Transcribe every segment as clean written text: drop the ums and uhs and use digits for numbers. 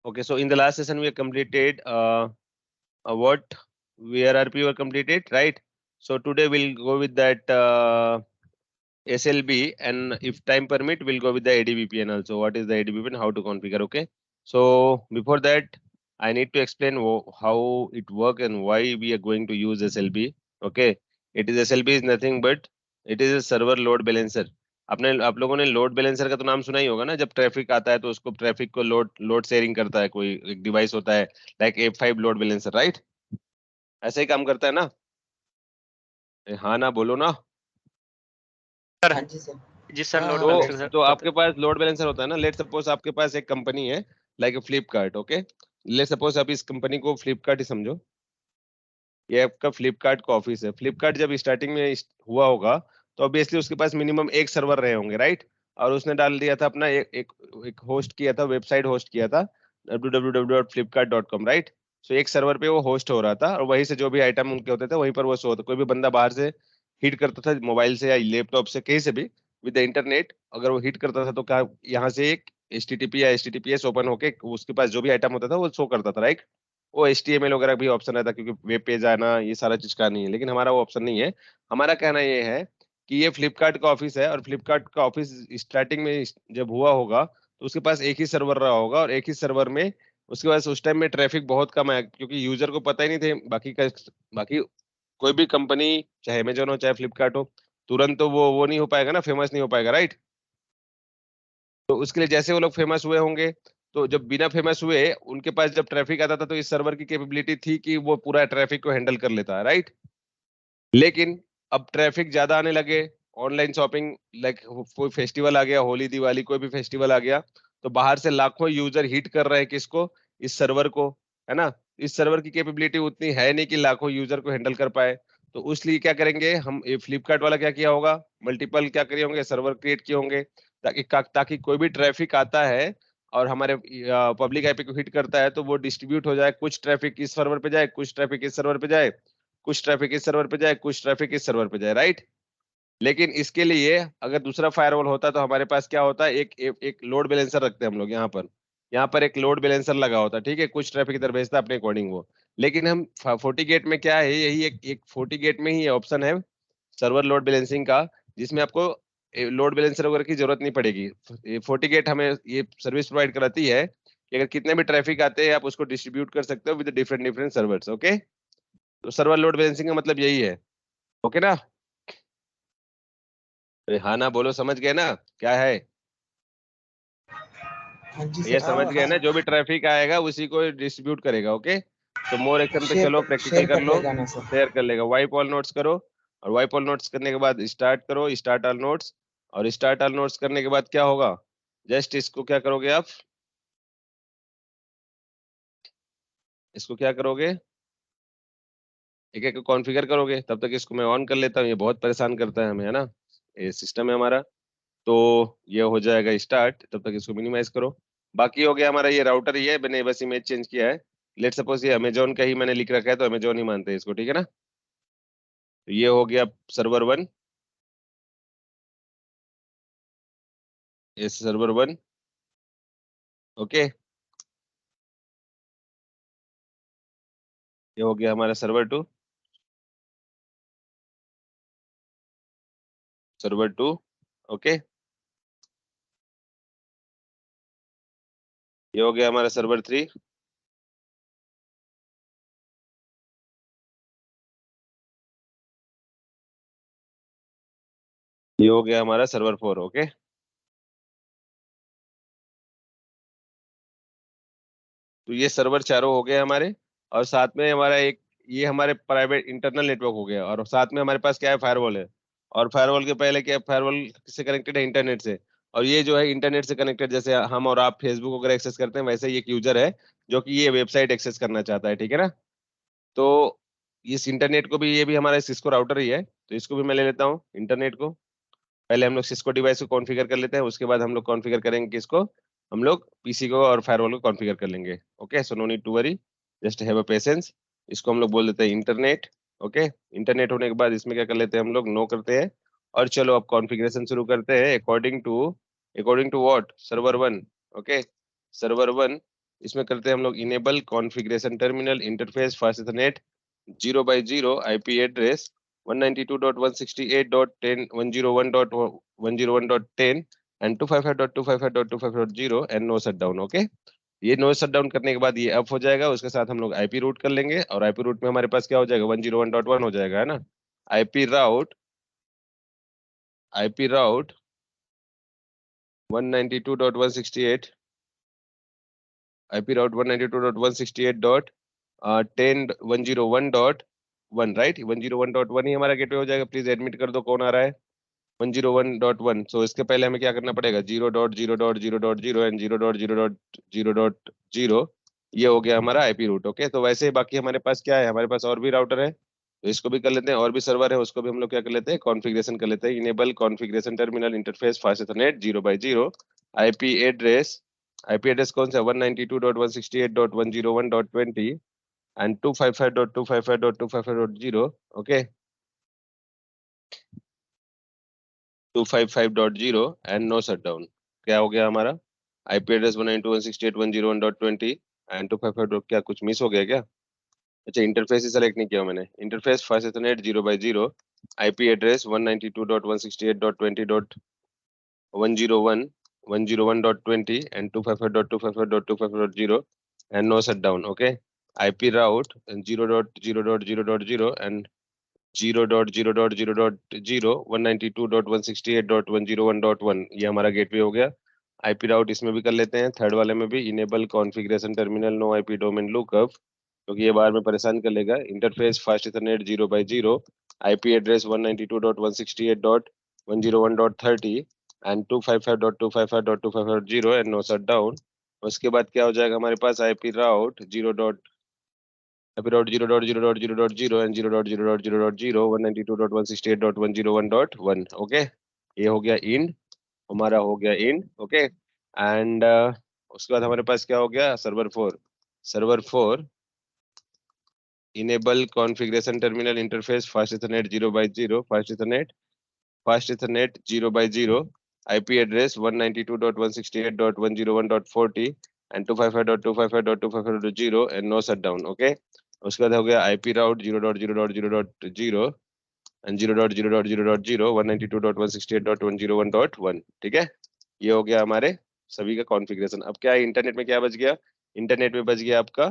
Okay, so in the last session we have completed what VRRP were completed, right? So today we'll go with that SLB, and if time permit, we'll go with the ADVPN also. What is the ADVPN? How to configure? Okay. So before that, I need to explain how it works and why we are going to use SLB. Okay. It is SLB is nothing but it is a server load balancer. आप लोगों ने load balancer का तो नाम सुना ही होगा ना, जब ट्रैफिक आता है तो उसको ट्रैफिक को लोड शेयरिंग करता है, कोई एक डिवाइस होता है like F5 load balancer, right? ऐसे ही काम करता है ना? हाँ ना, बोलो ना। हाँ जी सर। जी सर, लोड तो बैलेंसिंग सर। तो आपके पास लोड बैलेंसर होता है ना। लेट सपोज आपके पास एक कंपनी है like Flipkart. Okay, let suppose आप इस कंपनी को फ्लिपकार्ट ही समझो। ये आपका फ्लिपकार्ट का ऑफिस है। फ्लिपकार्ट जब स्टार्टिंग में हुआ होगा तो ऑब्वियसली उसके पास मिनिमम एक सर्वर रहे होंगे, राइट? और उसने डाल दिया था अपना एक होस्ट किया था, वेबसाइट होस्ट किया था www.flipkart.com, राइट? सो एक सर्वर पे वो होस्ट हो रहा था और वहीं से जो भी आइटम उनके होते थे वहीं पर वो शो होता। कोई भी बंदा बाहर से हिट करता था मोबाइल से या लैपटॉप से, कहीं से भी विद द इंटरनेट, अगर वो हिट करता था तो क्या यहाँ से एक HTTP या HTTPS ओपन होके उसके पास जो भी आइटम होता था वो शो करता था, राइट? वो HTML वगैरह भी ऑप्शन रहता, क्योंकि वेब पेज आना ये सारा चीज का नहीं है, लेकिन हमारा वो ऑप्शन नहीं है। हमारा कहना ये है कि ये फ्लिपकार्ट का ऑफिस है और फ्लिपकार्ट का ऑफिस स्टार्टिंग में जब हुआ होगा तो उसके पास एक ही सर्वर रहा होगा, और एक ही सर्वर में उसके पास उस टाइम में ट्रैफिक बहुत कम है, क्योंकि यूजर को पता ही नहीं थे बाकी कोई भी कंपनी, चाहे अमेजोन हो चाहे फ्लिपकार्ट हो, तुरंत तो वो नहीं हो पाएगा ना, फेमस नहीं हो पाएगा, राइट? तो उसके लिए जैसे वो लोग फेमस हुए होंगे, तो जब बिना फेमस हुए उनके पास जब ट्रैफिक आता था तो इस सर्वर की कैपेबिलिटी थी कि वो पूरा ट्रैफिक को हैंडल कर लेता है, राइट? लेकिन अब ट्रैफिक ज्यादा आने लगे, ऑनलाइन शॉपिंग लाइक कोई फेस्टिवल आ गया, होली दिवाली कोई भी फेस्टिवल आ गया, तो बाहर से लाखों यूजर हिट कर रहे हैं किसको? इस सर्वर को, है ना? इस सर्वर की कैपेबिलिटी उतनी है नहीं कि लाखों यूजर को हैंडल कर पाए। तो उसलिए क्या करेंगे हम, ये फ्लिपकार्ट वाला क्या किया होगा, मल्टीपल क्या करे होंगे, सर्वर क्रिएट किए होंगे, ताकि कोई भी ट्रैफिक आता है और हमारे पब्लिक आईपी को हिट करता है तो वो डिस्ट्रीब्यूट हो जाए, कुछ ट्रैफिक इस सर्वर पे जाए, कुछ ट्रैफिक इस सर्वर पे जाए, कुछ ट्रैफिक इस सर्वर पे जाए, कुछ ट्रैफिक इस सर्वर पे जाए, राइट? लेकिन इसके लिए अगर दूसरा फायरवॉल होता तो हमारे पास क्या होता, एक लोड बैलेंसर रखते हैं हम लोग यहाँ पर एक लोड बैलेंसर लगा होता, ठीक है? कुछ ट्रैफिक इधर भेजता अपने अकॉर्डिंग वो। लेकिन हम FortiGate में क्या है, यही एक FortiGate में ही ऑप्शन है सर्वर लोड बैलेंसिंग का, जिसमें आपको लोड बैलेंसर वगैरह की जरूरत नहीं पड़ेगी। FortiGate हमें ये सर्विस प्रोवाइड कराती है कि अगर कितने भी ट्रैफिक आते हैं आप उसको डिस्ट्रीब्यूट कर सकते हो with different different servers. Okay, तो सर्वर लोड बैलेंसिंग का मतलब यही है। ओके ना? अरे हाँ ना, बोलो, समझ गए ना क्या है? हाँ जी ये सर। समझ गए ना, जो भी ट्रैफिक आएगा उसी को डिस्ट्रीब्यूट करेगा। ओके, तो मोर एक्शन पे चलो, प्रैक्टिकल शेयर कर कर लो, लेगा ना सर। शेयर कर लेगा। वाइप ऑल नोट्स करो, और वाइप ऑल नोट्स करने के बाद स्टार्ट करो, स्टार्ट ऑल नोट्स। और स्टार्ट ऑल नोट्स करने के बाद क्या होगा, जस्ट इसको क्या करोगे आप, इसको क्या करोगे, एक एक कॉन्फ़िगर करोगे। तब तक इसको मैं ऑन कर लेता हूँ, ये बहुत परेशान करता है हमें, है ना? ये सिस्टम है हमारा। तो ये हो जाएगा स्टार्ट, तब तक इसको मिनिमाइज करो। बाकी हो गया हमारा, ये राउटर ही है, मैंने बस इमेज चेंज किया है। लेट सपोज ये अमेजोन का ही मैंने लिख रखा है तो अमेजोन ही मानते हैं इसको, ठीक है ना? तो ये हो गया सर्वर 1, ये सर्वर 1। ओके, ये हो गया हमारा सर्वर 2, सर्वर 2। ओके, ये हो गया हमारा सर्वर 3, ये हो गया हमारा सर्वर 4। ओके, तो ये सर्वर चारों हो गए हमारे, और साथ में हमारा एक ये हमारे प्राइवेट इंटरनल नेटवर्क हो गया, और साथ में हमारे पास क्या है, फायरवॉल है। और फायरवॉल के पहले क्या है, फायरवॉल से कनेक्टेड है इंटरनेट से, और ये जो है इंटरनेट से कनेक्टेड, जैसे हम और आप फेसबुक वगैरह एक्सेस करते हैं, वैसे ही एक यूजर है जो कि ये वेबसाइट एक्सेस करना चाहता है, ठीक है ना? तो इस इंटरनेट को भी, ये भी हमारा सिस्को राउटर ही है, तो इसको भी मैं ले लेता हूँ इंटरनेट को। पहले हम लोग सिस्को डिवाइस को कॉन्फ़िगर कर लेते हैं, उसके बाद हम लोग कॉन्फ़िगर करेंगे किसको, हम लोग पीसी को और फायरवॉल को कॉन्फ़िगर कर लेंगे। Okay, so no need to worry, just have a patience. इसको हम लोग बोल देते हैं इंटरनेट। ओके, इंटरनेट होने के बाद इसमें क्या कर लेते हैं हम लोग, नो करते हैं। और चलो अब कॉन्फ़िगरेशन शुरू करते हैं according to what, server 1। Okay, server 1 इसमें करते हैं हम लोग enable configuration terminal interface fast ethernet 0x0 IP address 192.168.10.101.101.10 and 255.255.255.0 and no shutdown. Okay, ये नो शटडाउन करने के बाद ये अप हो जाएगा। उसके साथ हम लोग आईपी रूट कर लेंगे और आईपी रूट में हमारे पास क्या हो जाएगा 101.1 हो जाएगा, है ना। IP route 192.168 IP route 192.168.10.101.1 right. 101.1 ही हमारा गेटवे हो जाएगा। प्लीज एडमिट कर दो कौन आ रहा है 101.1। सो इसके पहले हमें क्या करना पड़ेगा 0.0.0.0 एंड 0.0.0.0। ये हो गया हमारा आईपी रूट। ओके, तो वैसे ही बाकी हमारे पास क्या है, हमारे पास और भी राउटर है तो इसको भी कर लेते हैं, और भी सर्वर है उसको भी हम लोग क्या कर लेते हैं कॉन्फ़िगरेशन कर लेते हैं। Enable configuration terminal interface fast ethernet 0x0 IP address कौन सा 192.168.101.20 and 255.255.255.0। Okay, 255.0 and no shutdown. क्या हो गया हमारा आईपी एड्रेस 192.168.101.20 एंड 255 क्या कुछ मिस हो गया क्या? अच्छा, इंटरफेस ही सेलेक्ट नहीं किया मैंने। Interface fast ethernet 0x0 IP address 192.168.20.101 101.20 and 255.255.255.0 and no shutdown. Okay, IP route 0.0.0.0 and 0.0.0.0 192.168.101.1 ये हमारा गेटवे हो गया। आईपी राउट इसमें भी कर लेते हैं, थर्ड वाले में भी enable configuration terminal no IP domain lookup, क्योंकि ये बार में परेशान कर लेगा। Interface fast ethernet 0x0 IP address 192.168.101.30 and 255.255.255.0 and no shutdown. उसके बाद क्या हो जाएगा हमारे पास आईपी राउट 0.0.0.0.0 and 0.0.0.0 192.168.101.1। ओके, ये हो गया इंड, हमारा हो गया इंड। ओके, एंड उसके बाद हमारे पास क्या हो गया server 4 enable configuration terminal interface fast ethernet 0x0 fast ethernet 0x0 IP address 192.168.101.40 and 255.255.255.0 and no shutdown. Okay, उसके बाद हो गया आईपी राउट 0.0.0.0 एंड 0.0.0.0 192.168.101.1। ठीक है, ये हो गया हमारे सभी का कॉन्फ़िगरेशन। अब क्या है इंटरनेट में क्या बच गया, इंटरनेट में बच गया आपका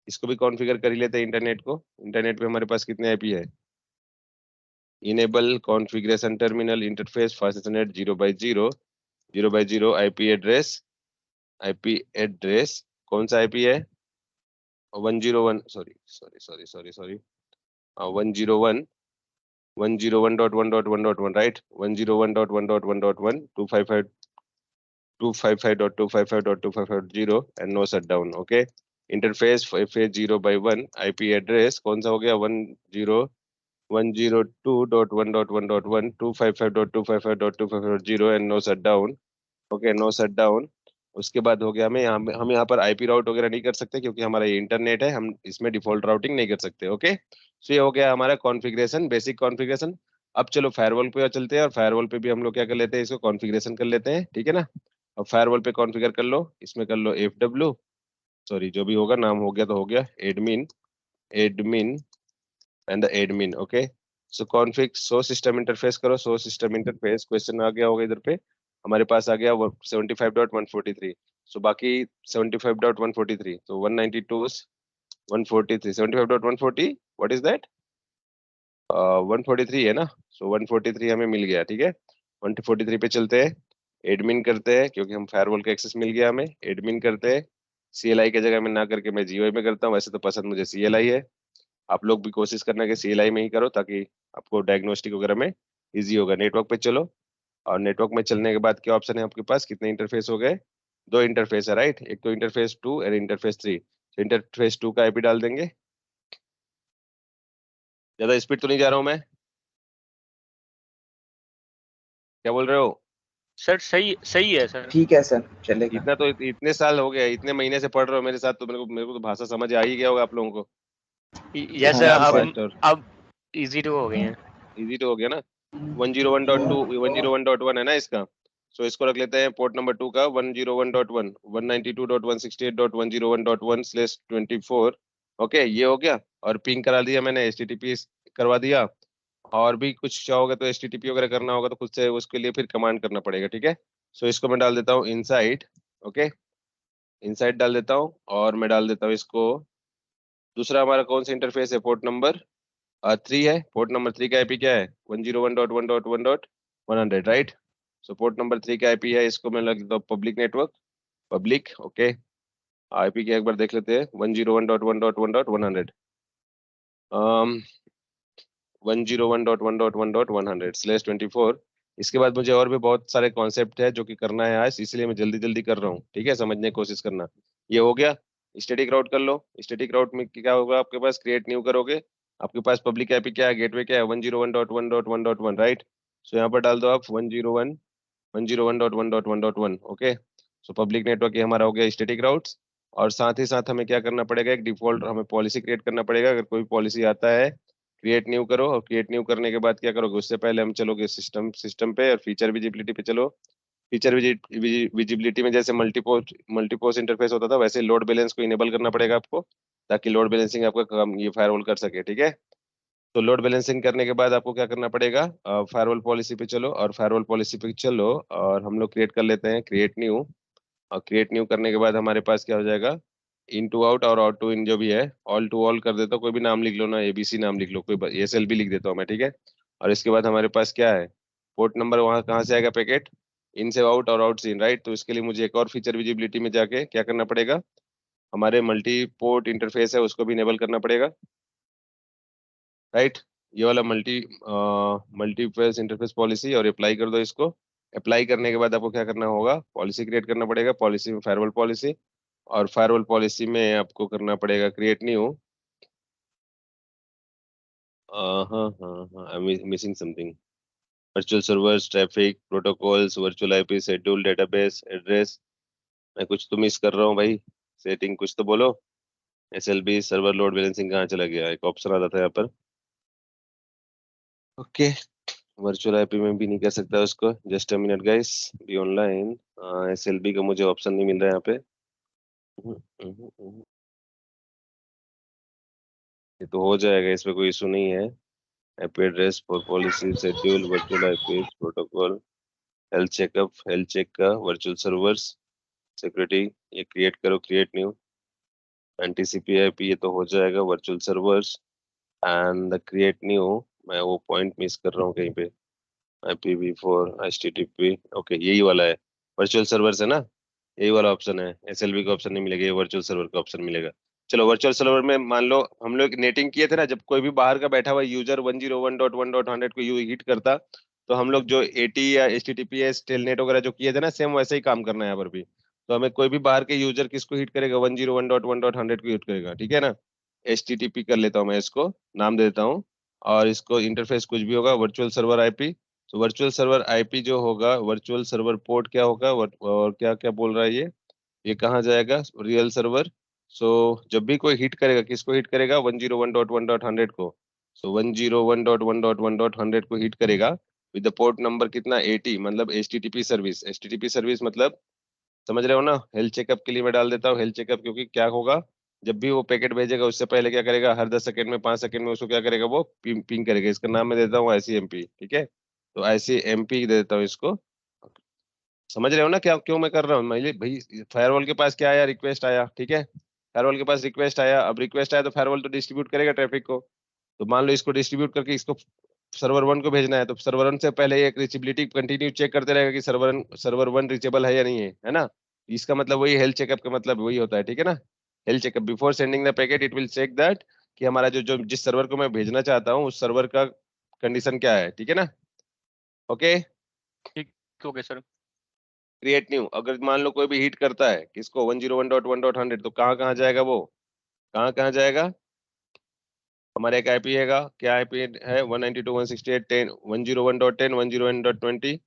इसको भी कॉन्फ़िगर कर ही लेते हैं इंटरनेट को। इंटरनेट पे हमारे पास कितने आईपी है, enable configuration terminal interface fast ethernet 0x0 IP address कौन सा आईपी है 101 sorry 101 101.1.1.1 right 101.1.1.1 255.255.255.0 and no shutdown. Okay, interface FA 0x1 IP address कौन सा हो गया 101.1.1.1 255.255.255.0 and no shutdown. Okay, no shutdown. उसके बाद हो गया हम यहाँ पर आईपी राउट वगैरह नहीं कर सकते क्योंकि हमारा ये इंटरनेट है, हम इसमें डिफॉल्ट राउटिंग नहीं कर सकते। ओके, सो ये हो गया हमारा कॉन्फ़िगरेशन, बेसिक कॉन्फ़िगरेशन। अब चलो फायरवॉल पे चलते हैं और फायरवॉल पे भी हम लोग क्या कर लेते हैं इसको कॉन्फ़िगरेशन कर लेते हैं। ठीक है ना, अब फायरवॉल पे कॉन्फ़िगर कर लो, इसमें कर लो FW सॉरी जो भी होगा नाम हो गया तो हो गया admin and the admin. Okay, so config so system interface करो, सो सिस्टम इंटरफेस क्वेश्चन आ गया होगा इधर पे, हमारे पास आ गया 75.143। सो बाकी 75.143 तो 192 143 75.140 व्हाट इज दैट 143 है ना। सो 143 हमें मिल गया। ठीक है, 143 पे चलते हैं, एडमिन करते हैं क्योंकि हम फायरवॉल का एक्सेस मिल गया हमें, एडमिन करते हैं। CLI की जगह में ना करके मैं GUI में करता हूँ, वैसे तो पसंद मुझे CLI है। आप लोग भी कोशिश करना कि CLI में ही करो ताकि आपको डायग्नोस्टिक वगैरह में इजी होगा। नेटवर्क पे चलो और नेटवर्क में चलने के बाद क्या ऑप्शन है आपके पास, कितने इंटरफेस हो गए, 2 इंटरफेस है राइट, एक तो इंटरफेस 2 और इंटरफेस 3। तो इंटरफेस 2 का आईपी डाल देंगे। ज्यादा स्पीड तो नहीं जा रहा हूँ मैं, क्या बोल रहे हो? सर सही है सर। ठीक है सर, चलेगा। इतना तो इतने साल हो गए, इतने महीने से पढ़ रहे हो मेरे साथ, तो मेरे को तो भाषा समझ आ ही गया होगा आप लोगों को। यस हाँ सर, जी सर। अब इजी टू हो गए हैं। इजी तो हो गया ना। 101.2 101.1 है ना इसका, सो इसको रख लेते हैं पोर्ट नंबर 2 का 101.1 192.168.101.1/24। ओके, ये हो गया। और पिंग करा दिया मैंने, HTTP करवा दिया। और भी कुछ चाहोगे तो HTTP वगैरह करना होगा तो खुद से उसके लिए फिर कमांड करना पड़ेगा, ठीक है। सो इसको मैं डाल देता हूँ इनसाइड। ओके, इनसाइड डाल देता हूँ और मैं डाल देता हूँ इसको। दूसरा हमारा कौन सा इंटरफेस है, पोर्ट नंबर 3 है। पोर्ट नंबर 3 का आईपी क्या है, 101.1.1.100, राइट। सो पोर्ट नंबर 3 का आईपी है, इसको मैं लग देता हूँ public network, public. Okay, IP क्या एक बार देख लेते हैं, 101.1.1.100, 101.1.1.100/24। इसके बाद मुझे और भी बहुत सारे कॉन्सेप्ट है जो कि करना है आज, इसलिए मैं जल्दी जल्दी कर रहा हूँ, ठीक है, समझने की कोशिश करना। ये हो गया। स्टैटिक राउट कर लो। स्टैटिक राउट में क्या होगा आपके पास, क्रिएट न्यू करोगे। आपके पास पब्लिक आईपी क्या है, गेटवे क्या है, 101.1.1.1, राइट। सो यहाँ पर डाल दो आप 101.1.1.1, ओके। सो पब्लिक नेटवर्क ये हमारा हो गया स्टैटिक राउट्स। और साथ ही साथ हमें क्या करना पड़ेगा, एक डिफॉल्ट हमें पॉलिसी क्रिएट करना पड़ेगा। अगर कोई पॉलिसी आता है, क्रिएट न्यू करो। और क्रिएट न्यू करने के बाद क्या करोगे, उससे पहले हम चलोगे सिस्टम सिस्टम पे और फीचर विजिबिलिटी पे चलो। फीचर विजिबिलिटी में जैसे मल्टीपोस्ट इंटरफेस होता था, वैसे लोड बैलेंस को इनेबल करना पड़ेगा आपको, ताकि लोड बैलेंसिंग आपका काम ये फायरवॉल कर सके, ठीक है। तो लोड बैलेंसिंग करने के बाद आपको क्या करना पड़ेगा, फायरवॉल पॉलिसी पे चलो। और फायरवॉल पॉलिसी पे चलो और हम लोग क्रिएट कर लेते हैं क्रिएट न्यू। और क्रिएट न्यू करने के बाद हमारे पास क्या हो जाएगा, इन टू आउट और आउट टू इन जो भी है, ऑल टू ऑल कर देता हूँ। कोई भी नाम लिख लो ना, ABC नाम लिख लो, कोई SLB लिख देता हूँ मैं, ठीक है। और इसके बाद हमारे पास क्या है, पोर्ट नंबर वहाँ कहाँ से आएगा पैकेट, इन से आउट और आउट से इन, राइट। तो इसके लिए मुझे एक और फीचर विजिबिलिटी में जाके क्या करना पड़ेगा, हमारे मल्टी पोर्ट इंटरफेस है उसको भी इनेबल करना पड़ेगा, राइट। ये वाला मल्टीपेस इंटरफेस पॉलिसी, और अप्लाई कर दो इसको। अप्लाई करने के बाद आपको क्या करना होगा, पॉलिसी क्रिएट करना पड़ेगा। पॉलिसी में फायरवॉल पॉलिसी, और फायरवॉल पॉलिसी में आपको करना पड़ेगा क्रिएट न्यू। हाँ हाँ हाँ, I am missing something. Virtual servers, traffic protocols, virtual IP, schedule, database address. मैं कुछ तो मिस कर रहा हूँ भाई, सेटिंग कुछ तो बोलो। SLB सर्वर लोड बैलेंसिंग कहाँ चला गया, एक ऑप्शन आता था यहाँ पर। ओके, वर्चुअल आईपी में भी नहीं कर सकता उसको, just a minute guys, be online. SLB का मुझे ऑप्शन नहीं मिल रहा है यहाँ पे। हम्म, हम्म, हम्म। ये तो हो जाएगा, इसमें कोई इशू नहीं है। IP address for policy, schedule, virtual IP protocol, health check का, वर्चुअल सर्वर्स, सिक्योरिटी, ये क्रिएट करो, क्रिएट न्यू। एंटीसीपी आईपी ये तो हो जाएगा, virtual servers and the create new. मैं वो पॉइंट मिस कर रहा हूँ कहीं पे, IPv4 HTTP, ओके यही वाला है, वर्चुअल सर्वर्स है ना, यही वाला ऑप्शन है। SLB का ऑप्शन नहीं मिलेगा, ये वर्चुअल सर्वर का ऑप्शन मिलेगा। चलो, वर्चुअल सर्वर में मान लो हम लोग नेटिंग किए थे ना, जब कोई भी बाहर का बैठा हुआ यूजर 101.1.100 को यू हिट करता, तो हम लोग जो AT या HTTPS टेलनेट वगैरह जो किए थे ना, सेम वैसे ही काम करना है यहाँ पर भी। तो हमें कोई भी बाहर के यूजर किसको हिट करेगा, 101.1.100 को हिट करेगा, ठीक है ना। HTTP कर लेता हूँ मैं इसको, नाम दे देता हूँ। और इसको इंटरफेस कुछ भी होगा, वर्चुअल सर्वर IP। तो वर्चुअल सर्वर IP जो होगा, वर्चुअल सर्वर पोर्ट क्या होगा, और क्या क्या बोल रहा है ये कहाँ जाएगा, रियल सर्वर। सो जब भी कोई हिट करेगा, किसको हिट करेगा, 101.1.100 को। सो 101.1.1.100 को हिट करेगा विद द पोर्ट नंबर कितना, 80, मतलब HTTP सर्विस। HTTP सर्विस मतलब समझ रहे हो ना। हेल्थ चेकअप के लिए मैं डाल देता हूँ हेल्थ चेकअप, क्योंकि क्या होगा, जब भी वो पैकेट भेजेगा उससे पहले क्या करेगा, हर 10 सेकंड में 5 सेकंड में उसको क्या करेगा, वो पिंग करेगा। इसका नाम मैं देता हूँ ICMP, ठीक है। तो ICMP दे देता हूँ इसको। समझ रहे हो ना क्या, क्यों मैं कर रहा हूँ, मैं भाई फायरवॉल के पास क्या आया, रिक्वेस्ट आया, ठीक है। फायरवॉल के पास रिक्वेस्ट आया, अब रिक्वेस्ट आया तो फायरवॉल तो डिस्ट्रीब्यूट करेगा ट्रैफिक को। तो मान लो इसको डिस्ट्रीब्यूट करके इसको सर्वर 1 को भेजना है, तो सर्वर 1 से पहले एक रीचेबिलिटी कंटिन्यू चेक करते रहेगा कि सर्वर 1 रीचेबल है या नहीं है ना। इसका मतलब वही हेल्थ चेकअप का मतलब वही होता है, ठीक है ना। Health checkup before sending the packet it will check that, कि हमारा जो जो जिस सर्वर को मैं भेजना चाहता हूँ उस सर्वर का कंडीशन क्या है, ठीक है ना। ओके, ठीक हो गया सर। Create new. अगर मान लो कोई भी हिट करता है किसको, 101.1.100, तो कहाँ कहाँ जाएगा वो, कहाँ कहाँ जाएगा, हमारे एक IP हैगा, क्या IP है, 192.168.10 101.10 101.20।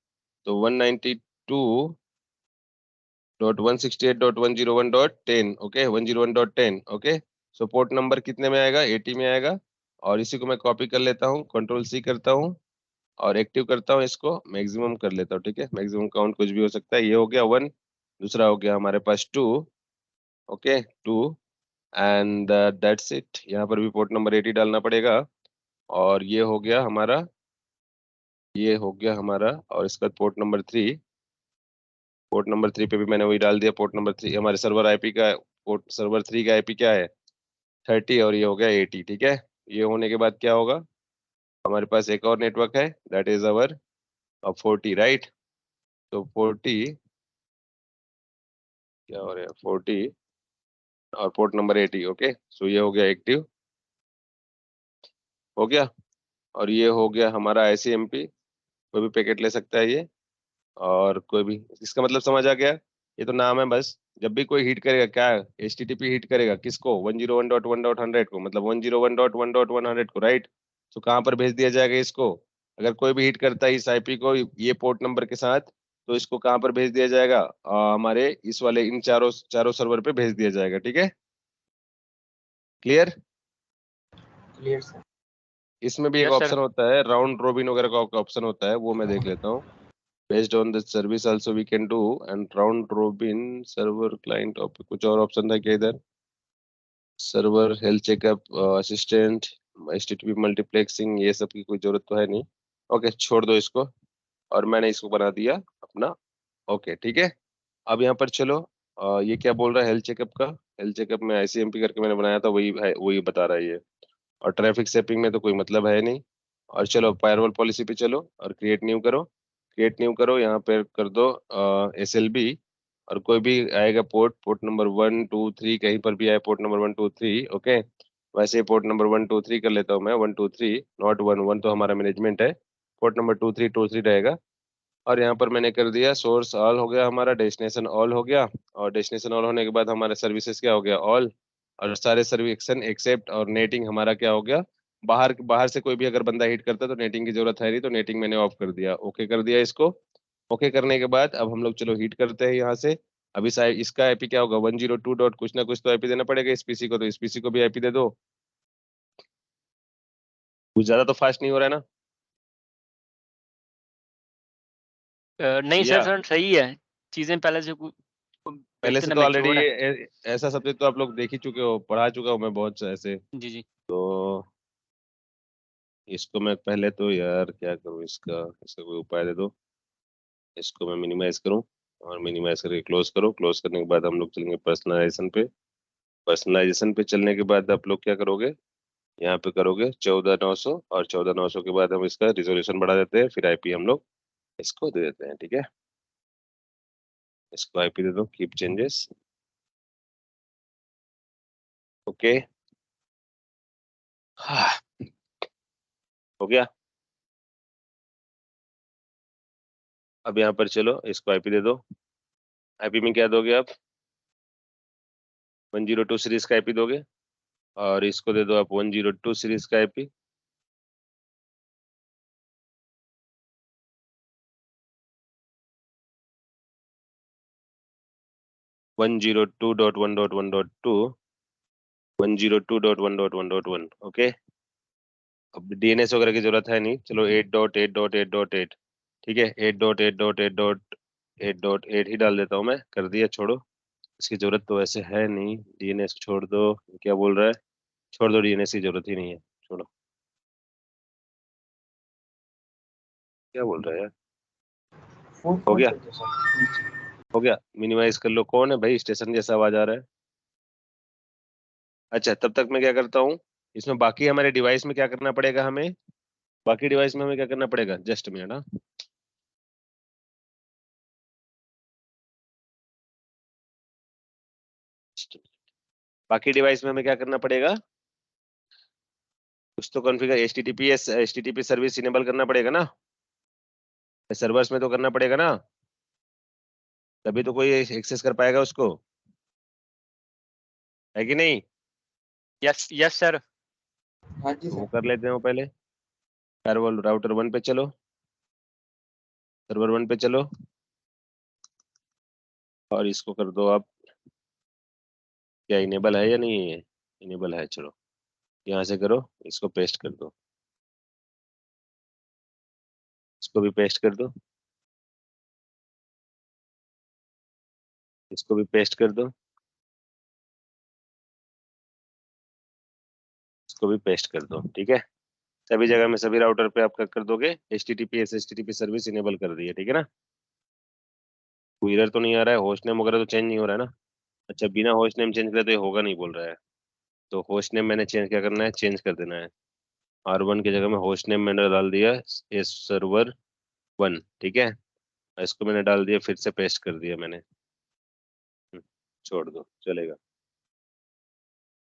तो 192.168.101.10, ओके, 101.10, ओके। सो पोर्ट नंबर कितने में आएगा, 80 में आएगा। और इसी को मैं कॉपी कर लेता हूँ, Ctrl+C करता हूँ। और एक्टिव करता हूँ इसको, मैक्सिमम कर लेता हूँ, ठीक है। मैक्सिमम काउंट कुछ भी हो सकता है। ये हो गया 1, दूसरा हो गया हमारे पास 2, ओके 2, एंड दैट्स इट। यहाँ पर भी पोर्ट नंबर 80 डालना पड़ेगा। और ये हो गया हमारा, ये हो गया हमारा, और इसका पोर्ट नंबर 3, पोर्ट नंबर 3 पे भी मैंने वही डाल दिया। पोर्ट नंबर 3 हमारे सर्वर आईपी का, पोर्ट सर्वर 3 का आईपी क्या है, 30, और ये हो गया 80, ठीक है। ये होने के बाद क्या होगा, हमारे पास एक और नेटवर्क है, दैट इज अवर 40, राइट। तो 40 क्या हो रहा है, 40 और पोर्ट नंबर 80, ओके। सो ये हो गया एक्टिव, हो गया। और ये हो गया हमारा आईसीएमपी, कोई भी पैकेट ले सकता है ये, और कोई भी, इसका मतलब समझ आ गया। ये तो नाम है बस। जब भी कोई हिट करेगा, क्या एचटीटीपी हिट करेगा किसको, 101.1.100 को, मतलब 101.1.100 को, राइट। तो कहाँ पर भेज दिया जाएगा इसको, अगर कोई भी हिट करता है इस आईपी को ये पोर्ट नंबर के साथ, तो इसको कहाँ पर भेज दिया जाएगा, हमारे इस वाले इन चारों चारों सर्वर पे भेज दिया जाएगा, ठीक है। क्लियर। Clear sir. इसमें भी एक यस सर। ऑप्शन होता है, राउंड रोबिन वगैरह का ऑप्शन होता है, वो मैं देख लेता हूँ। Based on the service also we can do and round robin server client, कुछ और ऑप्शन था क्या इधर, server health checkup assistant, HTTP multiplexing, ये सब की कोई जरूरत तो है नहीं। ओके छोड़ दो इसको, और मैंने इसको बना दिया अपना, ओके ठीक है। अब यहाँ पर चलो, ये क्या बोल रहा है हेल्थ चेकअप का, हेल्थ चेकअप में आईसीएमपी करके मैंने बनाया था, वही है, वही बता रहा है ये। और ट्रैफिक सेपिंग में तो कोई मतलब है नहीं। और चलो फायरवॉल पॉलिसी पे चलो और क्रिएट न्यू करो, क्रिएट न्यू करो, यहाँ पे कर दो एसएलबी, और कोई भी आएगा पोर्ट, पोर्ट नंबर 1 2 3, कहीं पर भी आए पोर्ट नंबर 1 2 3, ओके। वैसे पोर्ट नंबर 1 2 3 कर लेता हूँ मैं, 1 2 3, नॉट 1 1 तो हमारा मैनेजमेंट है, पोर्ट नंबर 2 3 2 3 रहेगा। और यहाँ पर मैंने कर दिया सोर्स ऑल हो गया हमारा, डेस्टिनेशन ऑल हो गया, और डेस्टिनेशन ऑल होने के बाद हमारा सर्विसेज क्या हो गया ऑल, और सारे सर्विक्शन एक्सेप्ट, और नेटिंग हमारा क्या हो गया, बाहर बाहर से कोई भी अगर बंदा हिट करता है तो नेटिंग की जरूरत है नहीं, तो नेटिंग मैंने ऑफ कर दिया, ओके कर दिया इसको। ओके करने के बाद अब हम लोग चलो हिट करते हैं यहाँ से। अभी शायद इसका आईपी क्या होगा, 102 डॉट कुछ ना कुछ तो आईपी देना पड़ेगा इस पीसी को, तो इस पीसी को भी आईपी दे दो। कुछ ज्यादा तो फास्ट नहीं हो रहा है ना नहीं सर, भैया। सर सही है। चीजें पहले से पहले से इतने तो ऑलरेडी मैच्योर है। ऐसा सब्जेक्ट तो आप लोग देख ही चुके हो, पढ़ा चुका हूँ मैं बहुत से ऐसे। जी जी। तो इसको मैं पहले तो यार क्या करूँ, इसका इसका कोई उपाय दे दो। इसको मैं मिनिमाइज करूँ, और मिनिमाइज करके क्लोज करो, क्लोज करने के बाद हम लोग चलेंगे पर्सनलाइजेशन पे। पर्सनलाइजेशन पे चलने के बाद आप लोग क्या करोगे, यहाँ पे करोगे 14,900, और 14,900 के बाद हम इसका रिजोल्यूशन बढ़ा देते हैं, फिर आईपी हम लोग इसको दे देते हैं, ठीक है। इसको आईपी दे दो, कीप चेंजेस, ओके। हाँ, हो गया। अब यहाँ पर चलो इसको आईपी दे दो। आईपी में क्या दोगे आप, 102 सीरीज का आईपी दोगे, और इसको दे दो आप 102 सीरीज का IP. One zero to dot one dot one dot to, 102.1.1.1, okay. अब डीएनएस वगैरह की जरूरत है नहीं, चलो 8.8.8.8, ठीक है। 8.8.8.8 ही डाल देता हूँ मैं, कर दिया, छोड़ो। इसकी जरूरत तो वैसे है नहीं, डीएनएस छोड़ दो। क्या बोल रहा है, छोड़ दो, डीएनएस की जरूरत ही नहीं है, छोड़ो। क्या बोल रहा है यार, फोन हो फोन गया, कर दो सर। हो गया। मिनिमाइज कर लो, कौन है भाई, स्टेशन जैसा आवाज आ रहा है। अच्छा तब तक मैं क्या करता हूँ, इसमें बाकी हमारे डिवाइस में क्या करना पड़ेगा हमें, बाकी डिवाइस में हमें क्या करना पड़ेगा, जस्ट मिनट, हाँ। बाकी डिवाइस में हमें क्या करना पड़ेगा, कुछ तो कॉन्फ़िगर, एचटीटीपी सर्विस इनेबल करना पड़ेगा ना, सर्वर्स में तो करना पड़ेगा ना, तभी तो कोई एक्सेस कर पाएगा उसको, है कि नहीं। Yes yes sir. हाँ जी तो वो सर। कर लेते हैं वो पहले। फायरवॉल राउटर 1 पे चलो, सर्वर 1 पे चलो, और इसको कर दो आप, क्या इनेबल है या नहीं है, इनेबल है, चलो यहाँ से करो, इसको पेस्ट कर दो। इसको भी पेस्ट कर दो, इसको भी पेस्ट कर दो, इसको भी पेस्ट कर दो। ठीक है, सभी जगह में सभी राउटर पे आप कर दोगे HTTPS HTTP सर्विस इनेबल कर दी है। ठीक है ना, कोई एरर तो नहीं आ रहा है, होस्ट नेम वगैरह तो चेंज नहीं हो रहा है ना। अच्छा, बिना होस्ट नेम चेंज करे तो ये होगा नहीं बोल रहा है। तो होस्ट नेम मैंने चेंज क्या करना है, चेंज कर देना है। R1 की जगह में होस्ट नेम मैंने डाल दिया server1। ठीक है, इसको मैंने डाल दिया, फिर से पेस्ट कर दिया मैंने। छोड़ दो, चलेगा।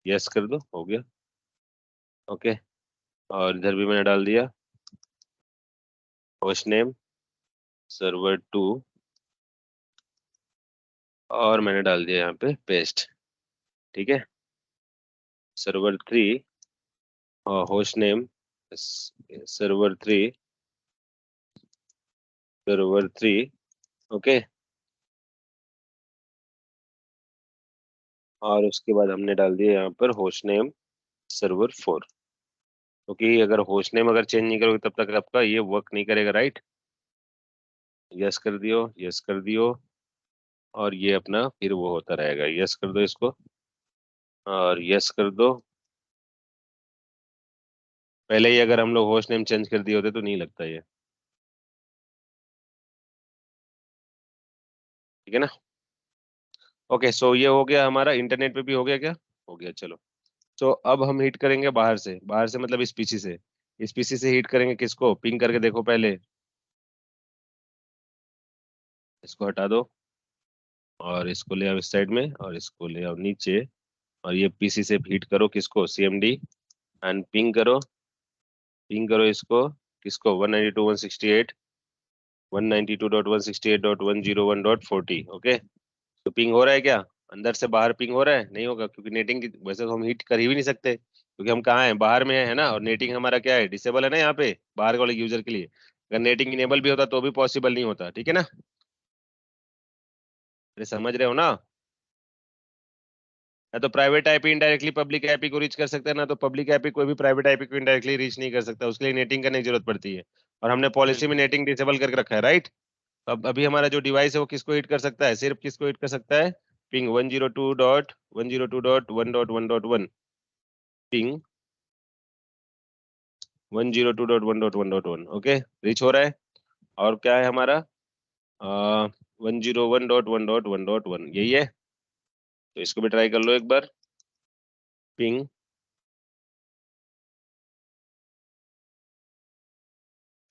यस कर दो, हो गया। ओके, और इधर भी मैंने डाल दिया होस्ट नेम server2, और मैंने डाल दिया यहाँ पे पेस्ट। ठीक है, server3 और host name server3 server3। Okay, और उसके बाद हमने डाल दिया यहाँ पर होस्ट नेम server4। क्योंकि अगर होस्ट नेम अगर चेंज नहीं करोगे तब तक आपका ये वर्क नहीं करेगा, राइट। यस कर दियो, यस कर दियो, और ये अपना फिर वो होता रहेगा। यस कर दो इसको, और यस कर दो। पहले ही अगर हम लोग होस्ट नेम चेंज कर दिए होते तो नहीं लगता ये। ठीक है ना। ओके, सो ये हो गया हमारा, इंटरनेट पे भी हो गया क्या, हो गया। चलो, तो अब हम हीट करेंगे बाहर से, बाहर से मतलब इस पीसी से। इस पीसी से हीट करेंगे किसको, पिंग करके देखो पहले। इसको हटा दो, और इसको ले आओ इस साइड में, और इसको ले आओ नीचे। और ये पीसी से हीट करो किसको, CMD, एंड पिंग करो। पिंग करो इसको, किसको, 192.168 192.168.101.40। ओके, तो पिंग हो रहा है क्या, अंदर से बाहर पिंग हो रहा है, नहीं होगा क्योंकि नेटिंग की वैसे तो हम हीट कर ही भी नहीं सकते, क्योंकि हम कहाँ हैं, बाहर में है ना। और नेटिंग हमारा क्या है, डिसेबल है ना यहाँ पे बाहर वाले यूजर के लिए। अगर नेटिंग इनेबल भी होता तो भी पॉसिबल नहीं होता। ठीक है ना, अरे समझ रहे हो ना। या तो private IP indirectly public IP को रीच कर सकता है ना, तो पब्लिक आईपी कोई भी प्राइवेट आईपी को इनडायरेक्टली रीच नहीं कर सकता, उसके लिए नेटिंग करने की जरूरत पड़ती है। और हमने पॉलिसी में नेटिंग डिसेबल करके रखा है, राइट। अब अभी हमारा जो डिवाइस है वो किसको हिट कर सकता है, सिर्फ किसको हिट कर सकता है, पिंग 102.102.1.1.1, पिंग 102.1.1.1। ओके, रीच हो रहा है। और क्या है हमारा, 101.1.1.1, यही है। तो इसको भी ट्राई कर लो एक बार, पिंग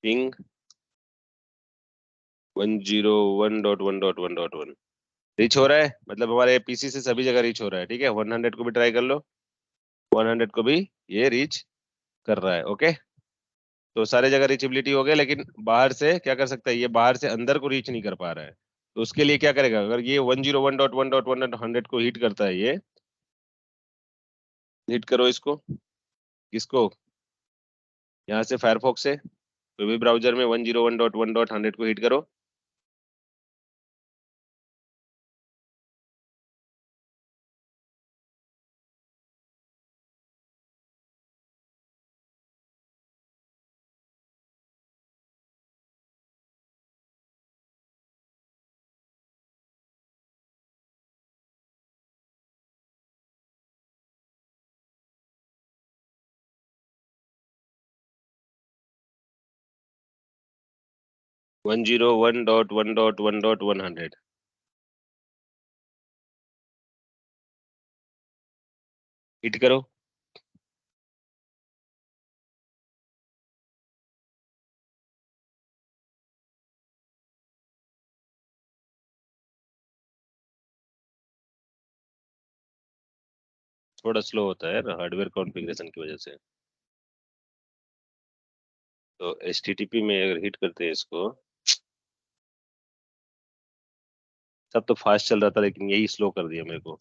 पिंग 101.1.1.1। रीच हो रहा है, मतलब हमारे पीसी से सभी जगह रीच हो रहा है। ठीक है, 100 को भी ट्राई कर लो, 100 को भी ये रीच कर रहा है। ओके, तो सारे जगह रीचेबिलिटी हो गया, लेकिन बाहर से क्या कर सकता है, ये बाहर से अंदर को रीच नहीं कर पा रहा है। तो उसके लिए क्या करेगा, अगर ये 101.1.1.100 को हिट करता है, ये हिट करो इसको, किसको, यहाँ से फायरफॉक्स से कोई भी ब्राउजर में 101.1.100 को हिट करो। One zero one dot one dot one dot 100। Hit करो, थोड़ा स्लो होता है हार्डवेयर कॉन्फ़िगरेशन की वजह से। तो HTTP में अगर हिट करते हैं इसको, सब तो फास्ट चल रहा था लेकिन यही स्लो कर दिया मेरे को।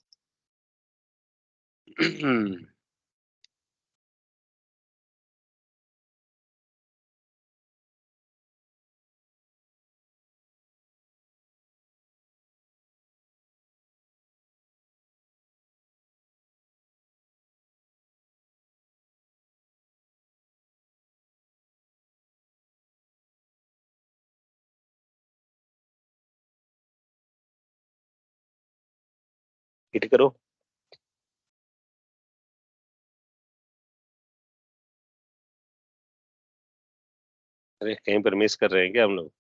हिट करो। अरे कहीं पर मिस कर रहे हैं क्या हम लोग?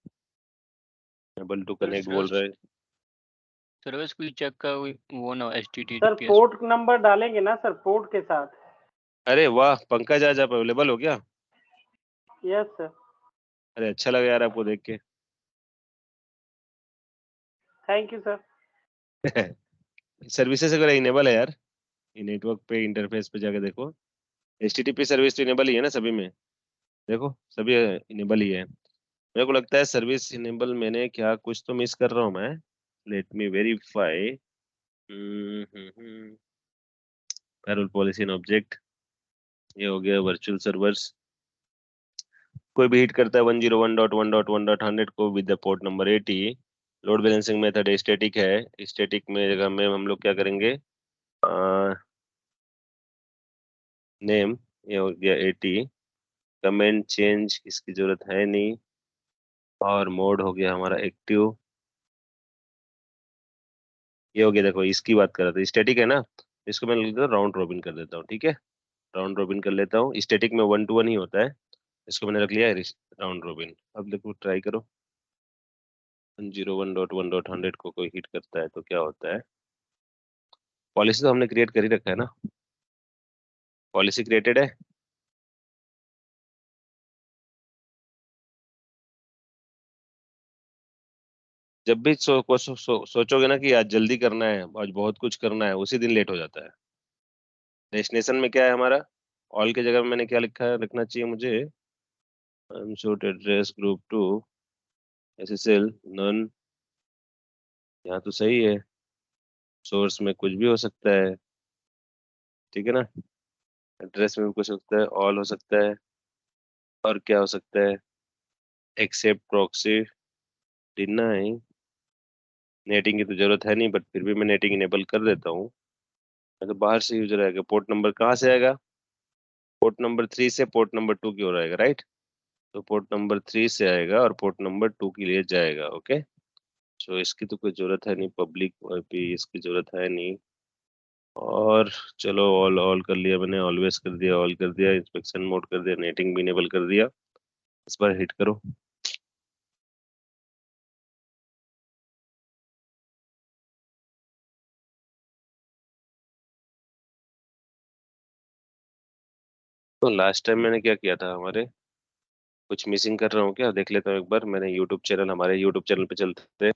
एबल टू कनेक्ट बोल रहे हैं। सर्विस कोई चेक का वो ना सर HTTPS पोर्ट नंबर डालेंगे ना सर, पोर्ट के साथ। अरे वाह पंकज, आज आप अवेलेबल हो क्या? Yes sir. अरे अच्छा लगा यार आपको देख के। Thank you sir. सर्विसेज अगर इनेबल है यार, ये नेटवर्क पे इंटरफेस पे जाके देखो, HTTP सर्विस तो इनेबल ही है ना सभी में। देखो सभी इनेबल ही है। मेरे को लगता है सर्विस इनेबल, मैंने क्या कुछ तो मिस कर रहा हूँ मैं। Let me verify. Parole policy and object, ये हो गया वर्चुअल सर्वर्स। कोई भी हिट करता है 101.1.1.100 को with the port number 80। Load balancing method static है, स्टैटिक में जगह में हम लोग क्या करेंगे, नेम, ये हो गया 80। कमेंट चेंज इसकी जरूरत है नहीं, और मोड हो गया हमारा एक्टिव। ये हो गया, देखो इसकी बात कर रहा था, स्टैटिक है ना, इसको मैं लिख देता हूँ, राउंड रॉबिन कर देता हूँ, ठीक है। राउंड रॉबिन कर लेता हूँ, स्टैटिक में 1 to 1 ही होता है। इसको मैंने रख लिया है राउंड रॉबिन। अब देखो ट्राई करो, 101.1.100 को कोई हिट करता है तो क्या होता है। पॉलिसी तो हमने क्रिएट कर ही रखा है ना, पॉलिसी क्रिएटेड है। जब भी सोचोगे ना कि आज जल्दी करना है, आज बहुत कुछ करना है, उसी दिन लेट हो जाता है। डेस्टिनेशन में क्या है हमारा, ऑल की जगह में मैंने क्या लिखा है, रखना चाहिए मुझे, अनशोर्ट address group to SSL none. यहाँ तो सही है, सोर्स में कुछ भी हो सकता है, ठीक है ना। एड्रेस में भी कुछ हो सकता है, ऑल हो सकता है, और क्या हो सकता है, एक्सेप्ट प्रॉक्सी, डिनाई। नेटिंग की तो जरूरत है नहीं, बट फिर भी मैं नेटिंग इनेबल कर देता हूँ। मैं तो बाहर से यूजर आएगा, पोर्ट नंबर कहाँ से आएगा, पोर्ट नंबर 3 से पोर्ट नंबर 2 की ओर आएगा, राइट। तो पोर्ट नंबर 3 से आएगा और पोर्ट नंबर 2 के लिए जाएगा, ओके। सो इसकी तो कोई जरूरत है नहीं, पब्लिक वाईपी इसकी जरूरत है नहीं। और चलो ऑल ऑल कर लिया मैंने, ऑलवेज कर दिया, ऑल कर दिया, इंस्पेक्शन मोड कर दिया, नेटिंग भी इनेबल कर दिया। इस बार हिट करो। तो लास्ट टाइम मैंने क्या किया था, हमारे कुछ मिसिंग कर रहा हूँ क्या, देख लेता हूँ एक बार। मैंने यूट्यूब चैनल, हमारे यूट्यूब चैनल पे चलते हैं,